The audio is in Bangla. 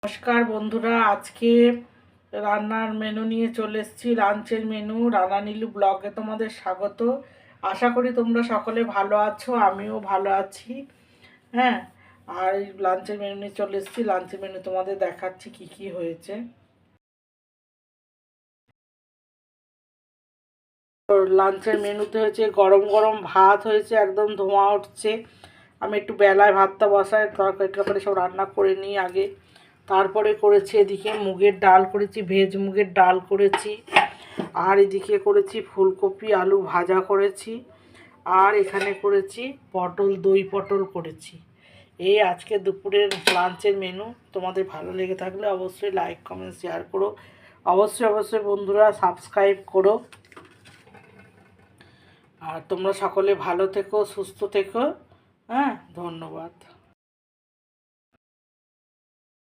নমস্কার বন্ধুরা, আজকে রান্নার মেনু নিয়ে চলে এসেছি। লাঞ্চের মেনু রানা নীলু ব্লগে তোমাদের স্বাগত। আশা করি তোমরা সকলে ভালো আছো, আমিও ভালো আছি। হ্যাঁ, আর এই লাঞ্চের মেনু নিয়ে চলে এসেছি। লাঞ্চের মেনু তোমাদের দেখাচ্ছি কি কি হয়েছে। লাঞ্চের মেনুতে হয়েছে গরম গরম ভাত হয়েছে, একদম ধোঁয়া উঠছে। আমি একটু বেলায় ভাতটা বসাই, তরকারি সব রান্না করে নিই আগে, তারপরে করেছি এদিকে মুগের ডাল করেছি, ভেজ মুগের ডাল করেছি। আর এদিকে করেছি ফুলকপি আলু ভাজা করেছি। আর এখানে করেছি দই পটল করেছি। এই আজকে দুপুরের লাঞ্চের মেনু। তোমাদের ভালো লেগে থাকলে অবশ্যই লাইক কমেন্ট শেয়ার করো। অবশ্যই বন্ধুরা সাবস্ক্রাইব করো। আর তোমরা সকলে ভালো থেকো, সুস্থ থেকো। হ্যাঁ, ধন্যবাদ।